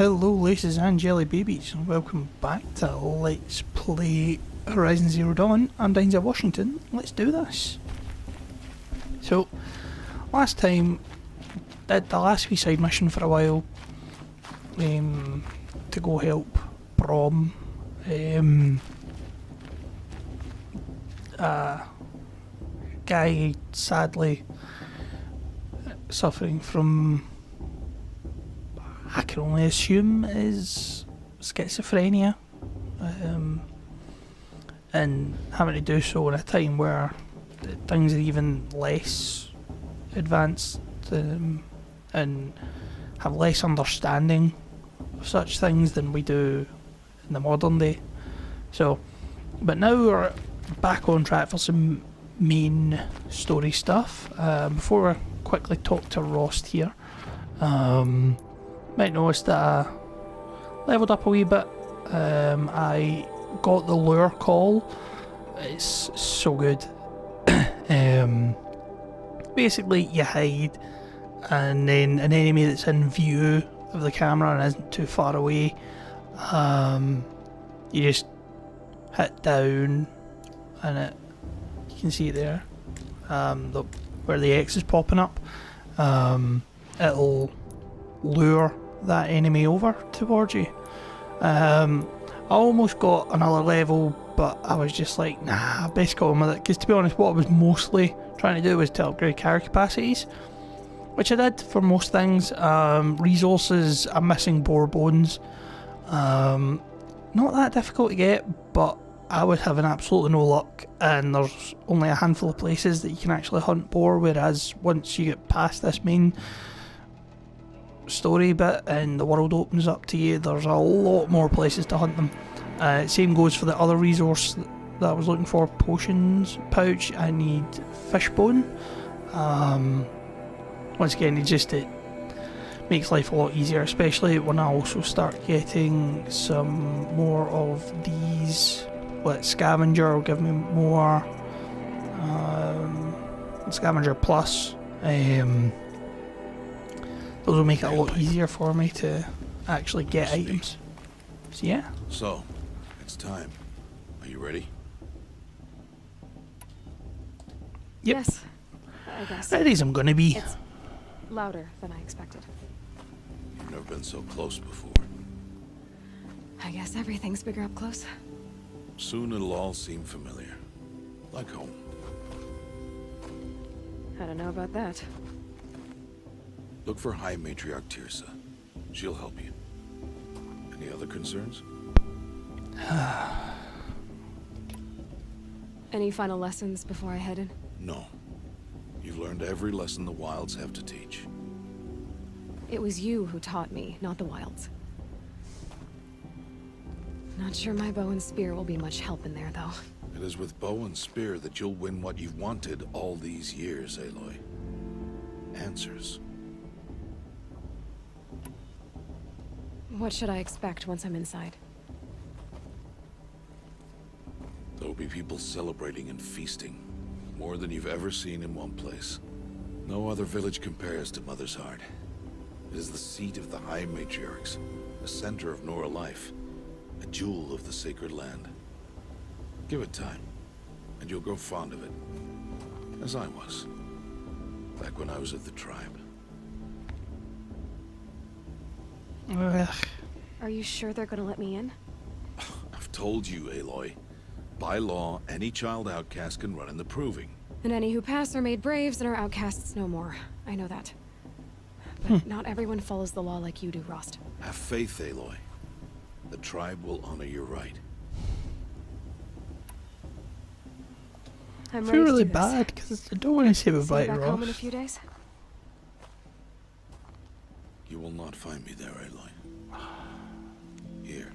Hello laces and jelly babies, and welcome back to Let's Play Horizon Zero Dawn. I'm Dines at Washington. Let's do this. So, last time, did the last wee side mission for a while, to go help Brom, guy sadly suffering from, I can only assume, is schizophrenia, and having to do so in a time where things are even less advanced, and have less understanding of such things than we do in the modern day. So, but now we're back on track for some main story stuff. Before we quickly talk to Rost here, might notice that I leveled up a wee bit. I got the lure call. It's so good. Basically you hide, and then an enemy that's in view of the camera and isn't too far away, you just hit down and you can see it there, where the X is popping up. It'll lure that enemy over towards you. I almost got another level, but I was just like, nah, best go on with it, because to be honest, what I was mostly trying to do was to upgrade carry capacities, which I did for most things. Resources, I'm missing boar bones. Not that difficult to get, but I was having absolutely no luck, and there's only a handful of places that you can actually hunt boar, whereas once you get past this main story bit and the world opens up to you, there's a lot more places to hunt them. Same goes for the other resource that I was looking for, potions pouch. I need fish bone. Once again, it makes life a lot easier, especially when I also start getting some more of these. Scavenger will give me more, Scavenger Plus. Those will make it a lot easier for me to actually get items. So yeah. So, it's time. Are you ready? Yep. Yes, I guess. Ready as I'm gonna be. It's louder than I expected. You've never been so close before. I guess everything's bigger up close. Soon it'll all seem familiar. Like home. I don't know about that. Look for High Matriarch Tirsa. She'll help you. Any other concerns? Any final lessons before I head in? No. You've learned every lesson the Wilds have to teach. It was you who taught me, not the Wilds. Not sure my bow and spear will be much help in there, though. It is with bow and spear that you'll win what you've wanted all these years, Aloy. Answers. What should I expect once I'm inside? There'll be people celebrating and feasting. More than you've ever seen in one place. No other village compares to Mother's Heart. It is the seat of the High Matriarchs, the center of Nora life, a jewel of the sacred land. Give it time, and you'll grow fond of it. As I was, back when I was of the tribe. Ugh. Are you sure they're gonna let me in? I've told you, Aloy. By law, any child outcast can run in the proving. And any who pass are made braves and are outcasts no more. I know that. But not everyone follows the law like you do, Rost. Have faith, Aloy. The tribe will honor your right. I'm I ready feel to really do this. bad because I don't want to say See goodbye you to back home in a Ross. few days? You will not find me there, Aloy. Here.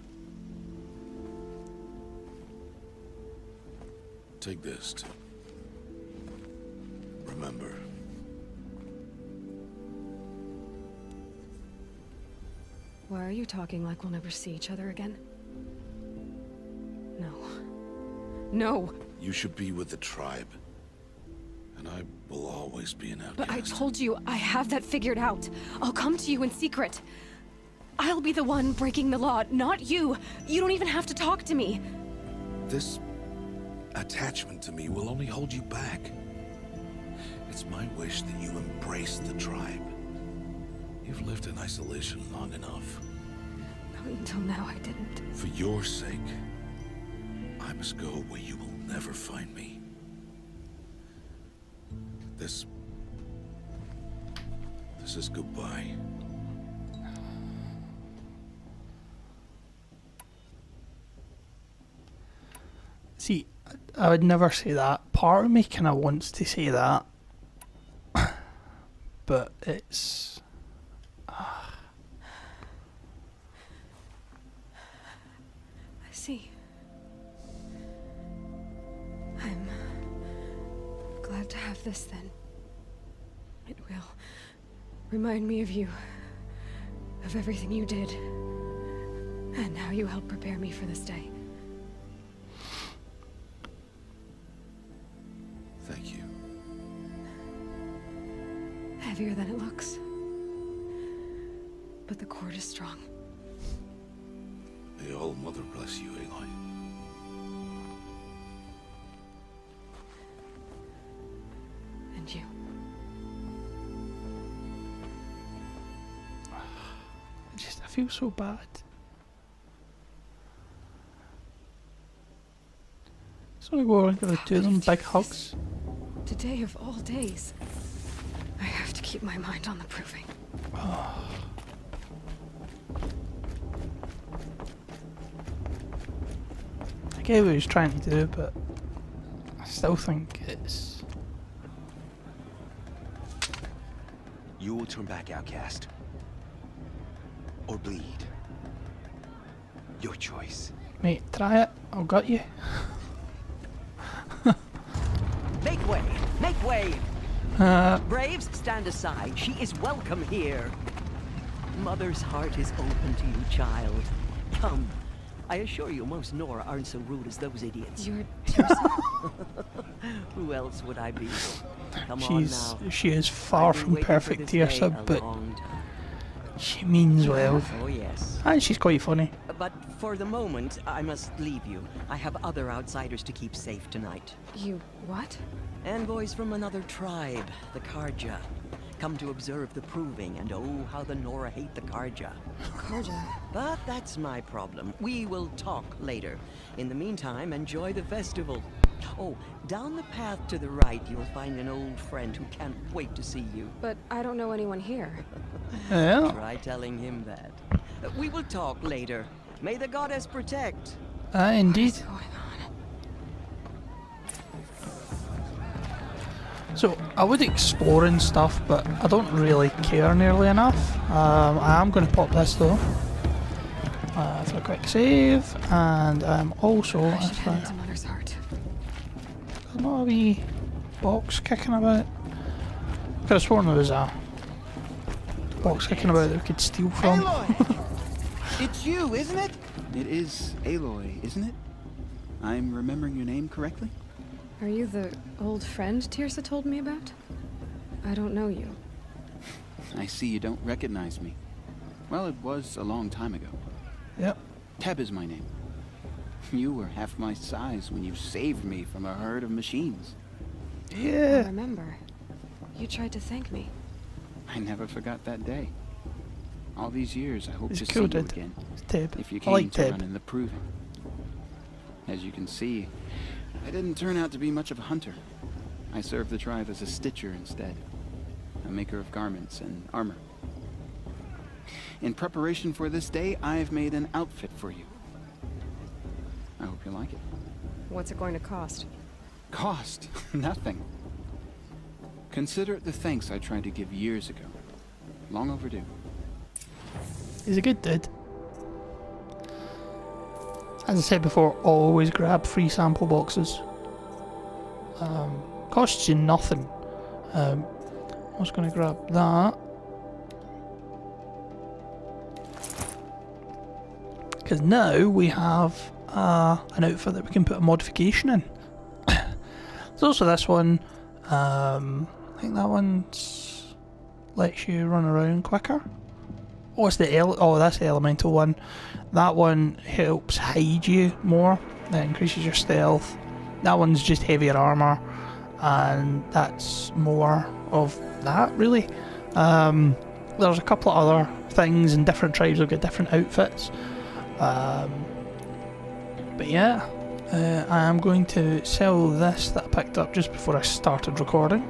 Take this to remember. Why are you talking like we'll never see each other again? No. No! You should be with the tribe. And I will always be an outcast. But I told you, I have that figured out. I'll come to you in secret. I'll be the one breaking the law, not you. You don't even have to talk to me. This attachment to me will only hold you back. It's my wish that you embrace the tribe. You've lived in isolation long enough. Until now, I didn't. For your sake, I must go where you will never find me. This is goodbye. See, I would never say that. Part of me kind of wants to say that, but it's... I see. I'm glad to have this then. It will remind me of you, of everything you did, and how you helped prepare me for this day. Thank you. Heavier than it looks. But the cord is strong. May All Mother bless you, Aloy. And you. I feel so bad. Just want to go around with the two of them, big hugs. Today of all days, I have to keep my mind on the proving. I get what he was trying to do, but I still think it's... You will turn back, outcast. Or bleed. Your choice. Mate, try it. I'll gut you. Make way! Make way! Braves, stand aside. She is welcome here. Mother's heart is open to you, child. Come. I assure you, most Nora aren't so rude as those idiots. You're Tirsa. Who else would I be? Come on now. She is far I've been from waiting for perfect, this day Tirsa, a but long time. she means well. Oh yes. And she's quite funny. But for the moment, I must leave you. I have other outsiders to keep safe tonight. You what? Envoys from another tribe, the Karja. Come to observe the proving, and oh, how the Nora hate the Karja. Karja. But that's my problem. We will talk later. In the meantime, enjoy the festival. Oh, down the path to the right, you'll find an old friend who can't wait to see you. But I don't know anyone here. Yeah. Try telling him that. We will talk later. May the goddess protect. Indeed. What's going on? So, I would explore and stuff, but I don't really care nearly enough. I am going to pop this though. For a quick save, and I'm also... I should head into Mother's Heart. There's not a wee box kicking about. Could have sworn there was a box kicking about that we could steal from. Aloy! It's you, isn't it? It is Aloy, isn't it? I'm remembering your name correctly? Are you the old friend Tirsa told me about? I don't know you. I see you don't recognize me. Well, it was a long time ago. Yep. Teb is my name. You were half my size when you saved me from a herd of machines. I Yeah. remember. You tried to thank me. I never forgot that day. All these years, I hope He's to see cool, you dude. again. It's Teb. If you I came like to Teb. run in the proving. As you can see, I didn't turn out to be much of a hunter. I served the tribe as a stitcher instead, a maker of garments and armor. In preparation for this day, I've made an outfit for you. I hope you like it. What's it going to cost? Cost? Nothing. Consider it the thanks I tried to give years ago. Long overdue. He's a good dude. As I said before, always grab free sample boxes. Costs you nothing. I was going to grab that. Because now we have an outfit that we can put a modification in. There's also this one. I think that one lets you run around quicker. what's the that's the elemental one. That one helps hide you more. That increases your stealth. That one's just heavier armor, and that's more of that really. There's a couple of other things, and different tribes will get different outfits. But yeah, I am going to sell this that I picked up just before I started recording.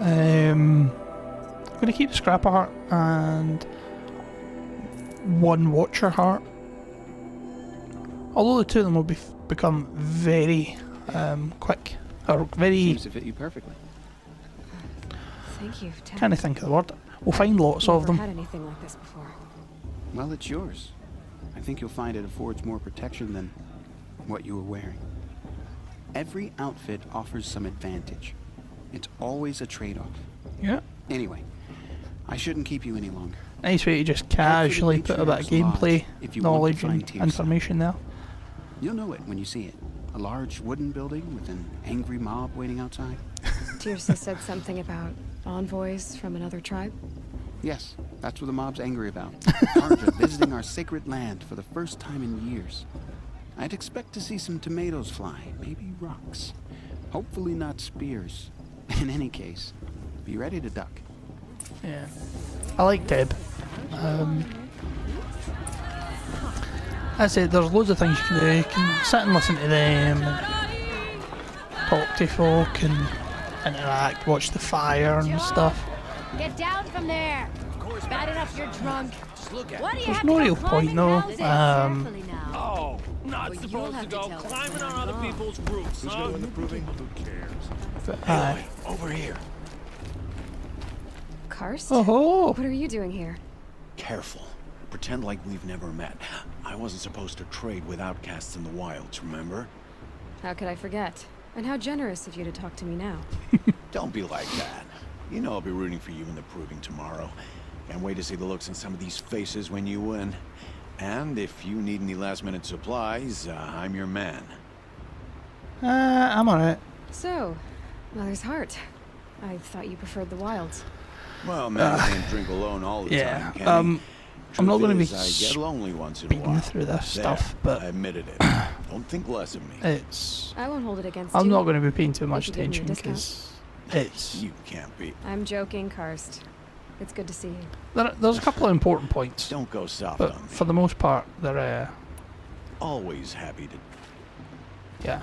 I'm going to keep the scrapper heart and one watcher heart. Although the two of them will become very quick, or very... Seems to fit you perfectly. Thank you, Ted. Can't think of the word. We'll find lots of them. Never had anything like this before. Well, it's yours. I think you'll find it affords more protection than what you were wearing. Every outfit offers some advantage. It's always a trade-off. Yeah. Anyway, I shouldn't keep you any longer. Nice way to just casually put a bit of gameplay knowledge and information there. You'll know it when you see it. A large wooden building with an angry mob waiting outside. Tirsa said something about envoys from another tribe. Yes, that's what the mob's angry about. Arja visiting our sacred land for the first time in years. I'd expect to see some tomatoes fly, maybe rocks. Hopefully not spears. In any case, be ready to duck. Yeah. I like Deb. I said there's loads of things you can do. You can sit and listen to them, and talk to folk, and interact, watch the fire and stuff. Get down from there. Bad enough you're drunk. What do you There's have no to real go point climbing though. houses? Oh, not Well, you'll supposed to have to go tell us climbing what's on other going on. people's roofs, Who's huh? gonna win the proving? Who cares? But, Over here. Karst? oh, What are you doing here? Careful. Pretend like we've never met. I wasn't supposed to trade with outcasts in the wilds, remember? How could I forget? And how generous of you to talk to me now. Don't be like that. You know I'll be rooting for you in the proving tomorrow. Can't wait to see the looks in some of these faces when you win. And if you need any last-minute supplies, I'm your man. I'm alright. So, Mother's Heart. I thought you preferred the wilds. Well, man can't drink alone all the Yeah, time, can he? I'm not Truth going to be is, I get lonely once in a speeding while. through this There, stuff, but I admitted it. Don't think less of me. it's... I won't hold it against I'm you. not going to be paying too much you give me a attention discount. because it's... You can't be. I'm joking, Karst. It's good to see you. There's a couple of important points, Don't go soft but on me. for the most part, they're... Always happy to. yeah.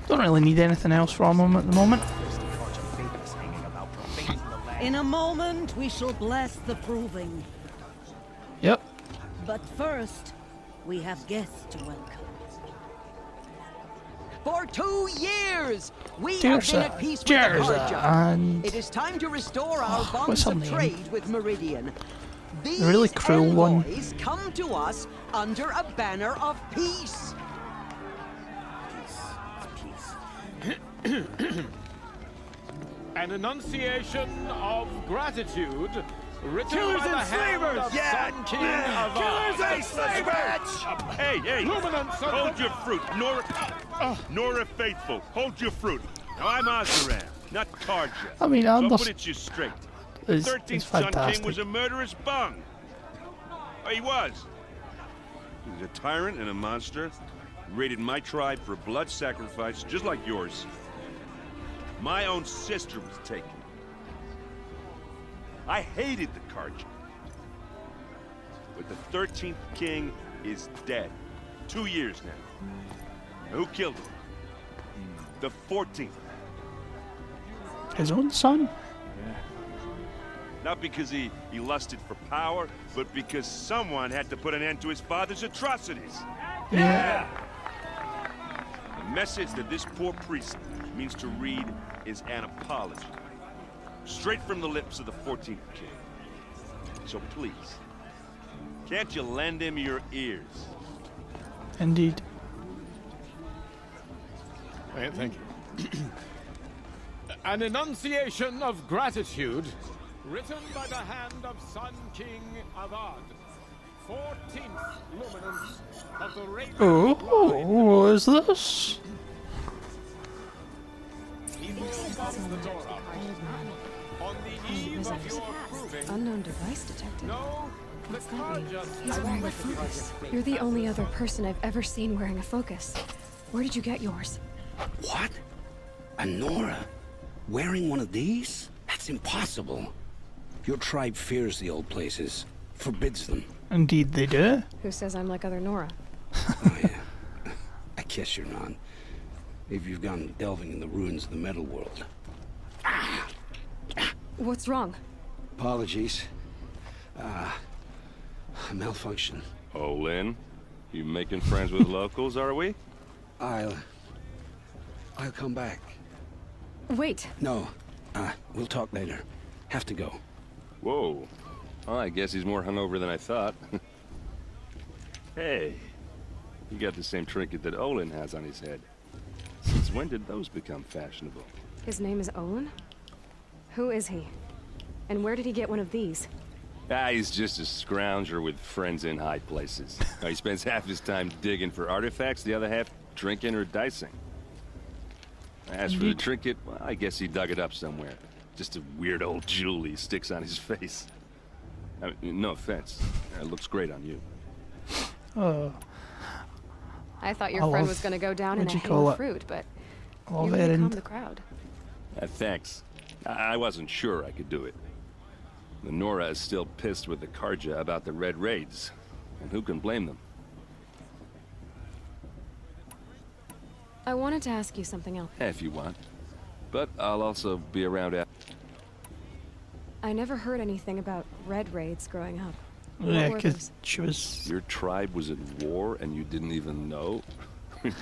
Don't really need anything else from them at the moment. In a moment, we shall bless the proving. Yep. But first, we have guests to welcome. For 2 years, we have been at peace with the Tirsa, Karja. and It is time to restore our what's bonds her of name? trade with Meridian. These The really cruel one. envoys come to us under a banner of peace. An enunciation of gratitude written Killers by the and hand slavers! of Yeah! Sun King Avad. Killers and slavers! Hey, Luminance of hold the- your fruit. Nora Faithful, hold your fruit. Now, I'm Ozeran, not Karja. I mean, So I'll Anders put it to you straight. is 13th Sun King fantastic. was a murderous bung. Oh, he was. He was a tyrant and a monster. He raided my tribe for a blood sacrifice, just like yours. My own sister was taken. I hated the Karja. But the 13th king is dead. 2 years now. Who killed him? The 14th. His own son? Not because he lusted for power, but because someone had to put an end to his father's atrocities. Yeah. The message that this poor priest means to read is an apology. Straight from the lips of the 14th king. So please, can't you lend him your ears? Indeed. Thank you. An enunciation of gratitude written by the hand of Sun King Avad. 14th luminance of the Radiant Oh, what is this? He will bump the door up. On the eve of your proving, Unknown device detected. no What's that mean? He's wearing a focus. You're the only other person I've ever seen wearing a focus. Where did you get yours? What? A Nora? Wearing one of these? That's impossible. Your tribe fears the old places, forbids them. Indeed they do. Who says I'm like other Nora? Oh, yeah. I guess you're not. Maybe you've gone delving in the ruins of the metal world. What's wrong? Apologies. Malfunction. Oh, Lynn, you making friends with locals, are we? I'll come back. Wait. No, we'll talk later. Have to go. Whoa. Well, I guess he's more hungover than I thought. Hey, you got the same trinket that Olin has on his head. Since when did those become fashionable? His name is Olin? Who is he? And where did he get one of these? He's just a scrounger with friends in high places. He spends half his time digging for artifacts, the other half drinking or dicing. As for the trinket, well, I guess he dug it up somewhere. Just a weird old jewel he sticks on his face. I mean, no offense. It looks great on you. Oh. I thought your friend was going to go down in a hail of fruit, but you really calmed the crowd. Thanks. I wasn't sure I could do it. The Nora is still pissed with the Karja about the Red Raids, and who can blame them? I wanted to ask you something else. If you want. But I'll also be around after. I never heard anything about Red Raids growing up. Yeah, because she was... Your tribe was at war and you didn't even know?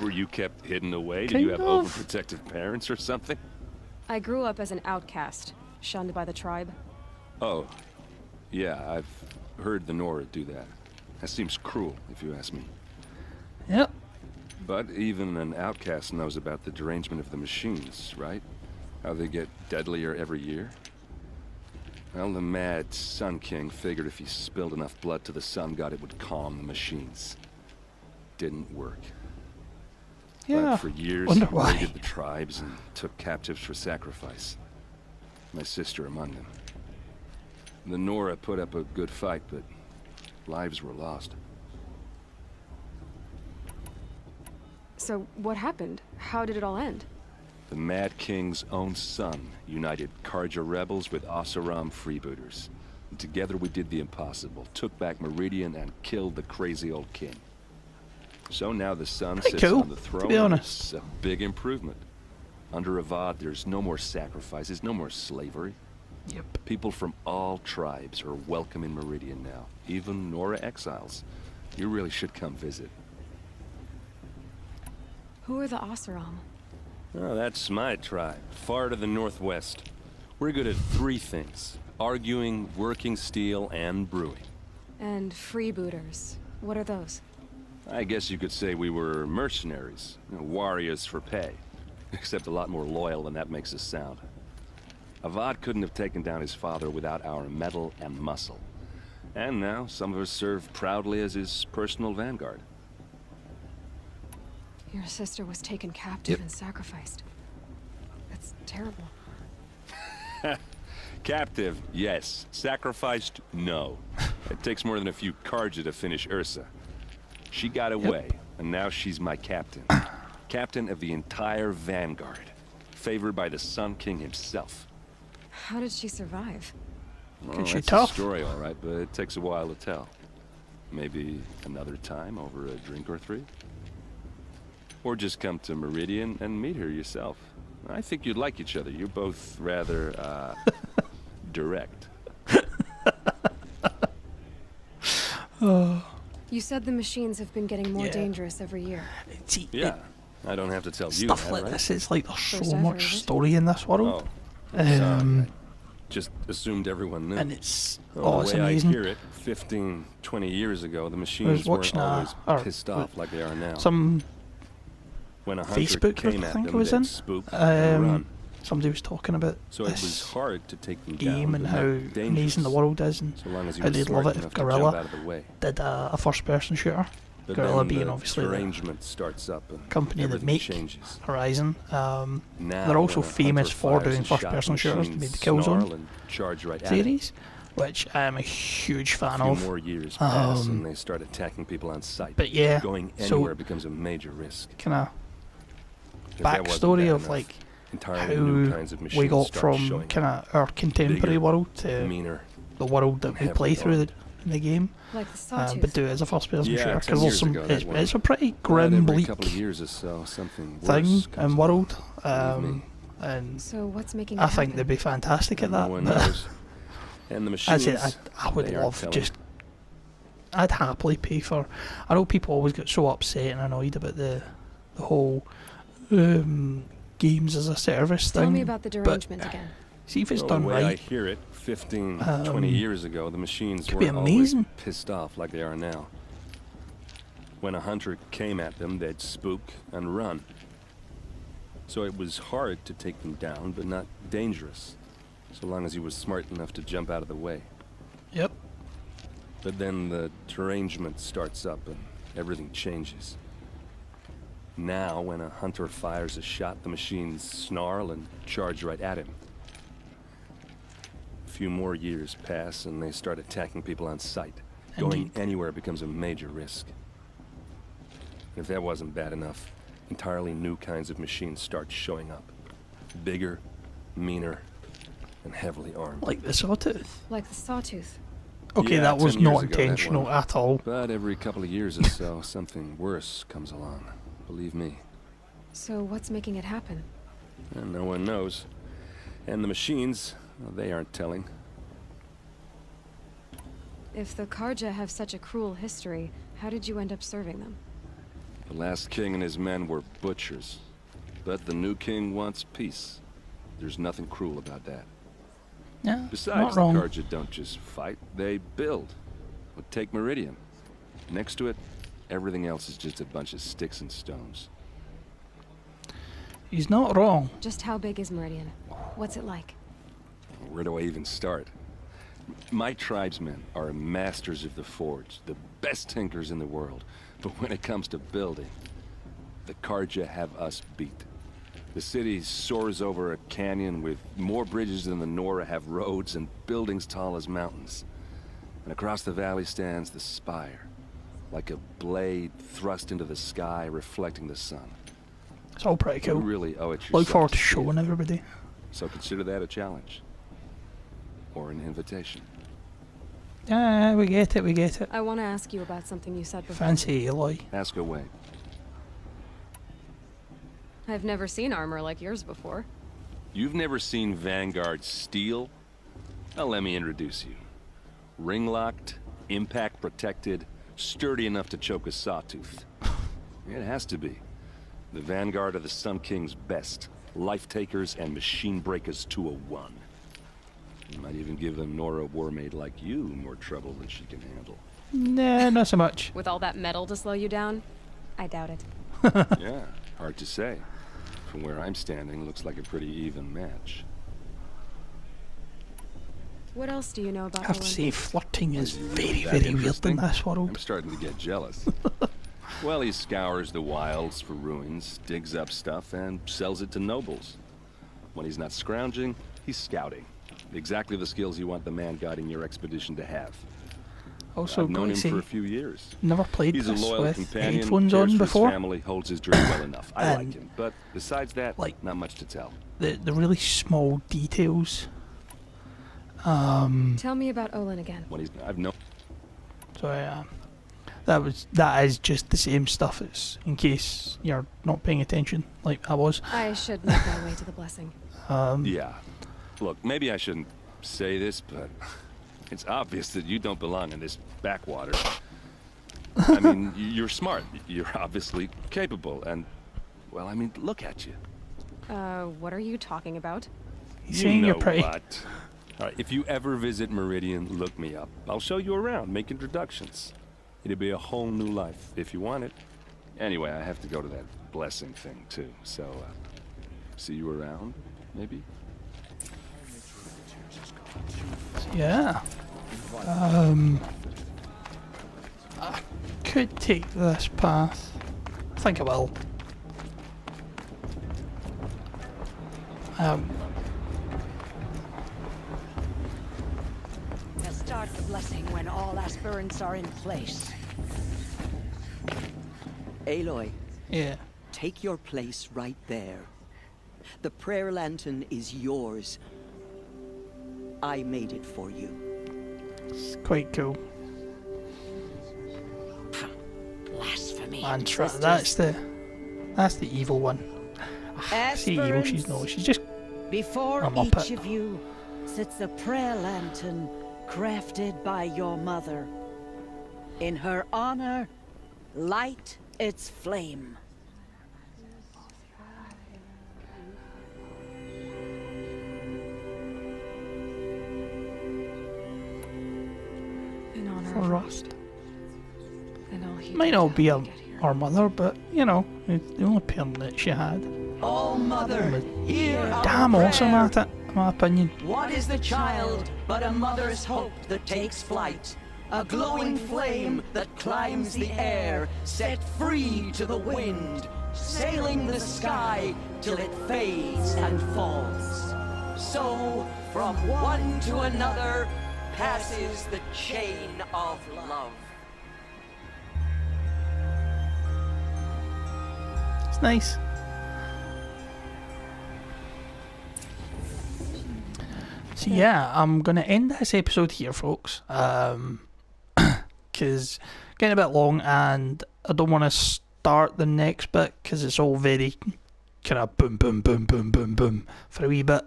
Were you kept hidden away? Did you have overprotective parents or something? I grew up as an outcast, shunned by the tribe. Oh, yeah, I've heard the Nora do that. That seems cruel, if you ask me. Yep. But even an outcast knows about the derangement of the machines, right? How they get deadlier every year? Well, the mad Sun King figured if he spilled enough blood to the Sun God, it would calm the machines. Didn't work. Yeah, but for years, he raided the tribes and took captives for sacrifice. My sister among them. The Nora put up a good fight, but lives were lost. So, what happened? How did it all end? The Mad King's own son united Karja rebels with Oseram freebooters. And together we did the impossible, took back Meridian and killed the crazy old king. So now the son sits on the throne. To be honest. It's a big improvement. Under Avad, there's no more sacrifices, no more slavery. Yep. People from all tribes are welcome in Meridian now, even Nora exiles. You really should come visit. Who are the Oseram? Oh, that's my tribe, far to the northwest. We're good at 3 things: arguing, working steel, and brewing. And freebooters. What are those? I guess you could say we were mercenaries, warriors for pay. Except a lot more loyal than that makes us sound. Avad couldn't have taken down his father without our metal and muscle. And now some of us serve proudly as his personal vanguard. Your sister was taken captive and sacrificed. That's terrible. Captive, yes. Sacrificed, no. It takes more than a few Karja to finish Ursa. She got away, and now she's my captain. Captain of the entire vanguard. Favored by the Sun King himself. How did she survive? Well, that's tough? a story, all right, but it takes a while to tell. Maybe another time over a drink or 3? Or just come to Meridian and meet her yourself. I think you'd like each other. You're both rather, direct. You said the machines have been getting more dangerous every year. See, yeah, I don't have to tell you stuff that, like right? this, it's like there's so much story in this world. I just assumed everyone knew. And it's, the it's way amazing. I hear it, 15, 20 years ago, the machines weren't always pissed off like they are now. Some when a hunter Facebook, came I at think them, it was they'd in. spook and run. Somebody was talking about So it was hard to take them game down, and but how not dangerous, amazing the world is, and so long as you how were they'd smart love it enough if to jump Guerrilla out of the way. did a first-person shooter. But Guerrilla then being the obviously the arrangement starts up and company that everything make changes. Horizon. Now, They're also when a famous hunter for fires doing a shot, first-person shooters. They made the machines snarl Killzone and charge right at series. which I am a huge fan A of. few more years pass and they start attacking people on sight. But yeah, going so anywhere becomes a major risk. kind of If that wasn't backstory bad of enough, like entirely new how kinds of we machines got start from showing kind up. of our contemporary Bigger, world to meaner, the world that we heavily play through armed. in the game. Like the sawtooth. But do it as a first-person Yeah, shooter 10 because years ago, that one. it's a pretty But grim, every bleak couple of years or so, something thing worse comes and world. Believe me. And So what's making I it think happen? they'd be fantastic at that. No one but knows. And the as I machines, said, I would they aren't love telling. just. I'd happily pay for. I know people always get so upset and annoyed about the whole games as a service thing. Tell me about the but derangement again. see if it's Well, done the way I right. hear it, 15, 20 years ago, the machines could be weren't always amazing. pissed off like they are now. When a hunter came at them, they'd spook and run. So it was hard to take them down, but not dangerous, so long as he was smart enough to jump out of the way. Yep. But then the derangement starts up and everything changes. Now, when a hunter fires a shot, the machines snarl and charge right at him. A few more years pass and they start attacking people on sight. Going Indeed. anywhere becomes a major risk. If that wasn't bad enough, entirely new kinds of machines start showing up. Bigger, meaner, and heavily armed. Like the sawtooth. Like the sawtooth. Okay, Yeah, that was 10 years not ago, that intentional one. at all. But every couple of years or so, something worse comes along. Believe me. So what's making it happen? And no one knows. And the machines, well, they aren't telling. If the Karja have such a cruel history, how did you end up serving them? The last king and his men were butchers. But the new king wants peace. There's nothing cruel about that. Yeah, Besides, not the wrong. Karja don't just fight, they build. Well, take Meridian. Next to it, everything else is just a bunch of sticks and stones. He's not wrong. Just how big is Meridian? What's it like? Where do I even start? My tribesmen are masters of the forge, the best tinkers in the world. But when it comes to building, the Karja have us beat. The city soars over a canyon with more bridges than the Nora have roads and buildings tall as mountains. And across the valley stands the spire, like a blade thrust into the sky reflecting the sun. It's all pretty You cool. really owe it yourself Look forward to see it. showing everybody. So consider that a challenge. Or an invitation. Yeah, we get it, we get it. I want to ask you about something you said before. Fancy Aloy. Ask away. I've never seen armor like yours before. You've never seen Vanguard steel? Well, let me introduce you. Ring-locked, impact-protected, sturdy enough to choke a sawtooth. It has to be. The Vanguard are the Sun King's best. Life-takers and machine breakers to a one. You might even give a Nora warmaid like you more trouble than she can handle. Nah, not so much. With all that metal to slow you down? I doubt it. Yeah, hard to say. From where I'm standing, looks like a pretty even match. What else do you know about I have to Olin? say, flirting is Is very, that very weird in interesting? this I'm world. starting to get jealous. Well, he scours the wilds for ruins, digs up stuff, and sells it to nobles. When he's not scrounging, he's scouting. Exactly the skills you want the man guiding your expedition to have. Also, I've known gotta him say, for a few years. never played He's a this loyal with companion, headphones cares on for before. his family, holds his journey well enough. I like And him, but besides that, like- not much to tell. The really small details. Tell me about Olin again. When I've known. So that is just the same stuff. It's in case you're not paying attention, like I was. I should make my way to the blessing. Yeah. Look, maybe I shouldn't say this, but it's obvious that you don't belong in this backwater. I mean, you're smart. You're obviously capable, and, well, I mean, look at you. What are you talking about? He's saying know you're pretty. What? All right, if you ever visit Meridian, look me up. I'll show you around, make introductions. It'll be a whole new life, if you want it. Anyway, I have to go to that blessing thing, too. So, see you around, maybe? Yeah. I could take this path. I think I will. impart the blessing when all aspirants are in place. Aloy, Yeah. take your place right there. The prayer lantern is yours. I made it for you. It's quite cool. Blasphemy. Mantra. That's the evil one. See evil, she's no, she's just Before a each muppet. of you sits a prayer lantern crafted by your mother. In her honor, light its flame. In honor For of Rust. and all he Might did not to be help me get here. our mother, but you know, it's the only parent that she had. Oh, Mother, hear our Damn prayer. awesome at it, in my opinion. What is the child but a mother's hope that takes flight? A glowing flame that climbs the air, set free to the wind, sailing the sky till it fades and falls. So, from one to another, passes the chain of love. It's nice. So yeah, I'm gonna end this episode here, folks. Because getting a bit long, and I don't want to start the next bit because it's all very kind of boom, boom, boom, boom, boom, boom for a wee bit.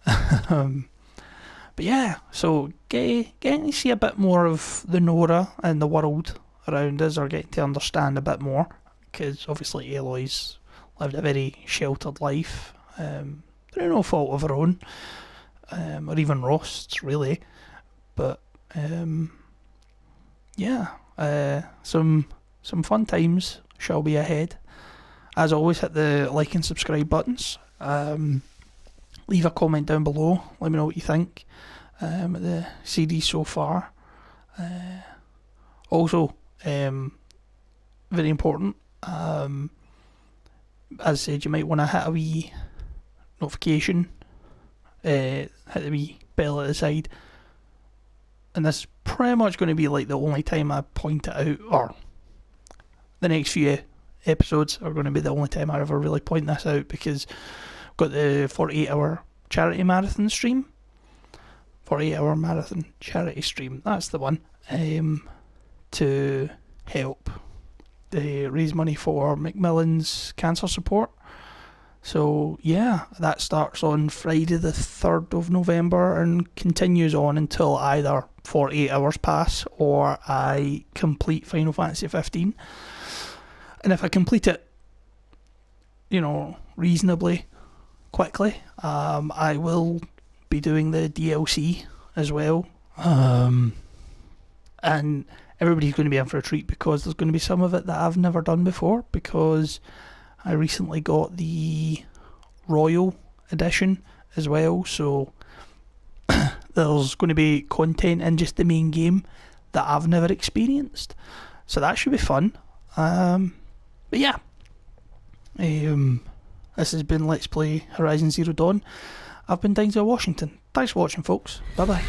But yeah, so getting to see a bit more of the Nora and the world around us, or getting to understand a bit more, because obviously Aloy's lived a very sheltered life through no fault of her own, or even Rost's really. But yeah, some fun times shall be ahead. As always, hit the like and subscribe buttons. Leave a comment down below. Let me know what you think of the CD so far. Also, very important, as I said, you might want to hit a wee notification, hit the wee bell at the side, and this is pretty much going to be like the only time I point it out, or the next few episodes are going to be the only time I ever really point this out, because I've got the 48-hour charity marathon stream. 48-hour marathon charity stream, that's the one, to help raise money for Macmillan's cancer support. So yeah, that starts on Friday the 3rd of November and continues on until either 48 hours pass or I complete Final Fantasy 15. And if I complete it, you know, reasonably quickly, I will be doing the DLC as well. And everybody's going to be in for a treat, because there's going to be some of it that I've never done before, because I recently got the Royal Edition as well, so there's going to be content in just the main game that I've never experienced, so that should be fun. But yeah, this has been Let's Play Horizon Zero Dawn. I've been Dainsdale Washington. Thanks for watching, folks. Bye bye.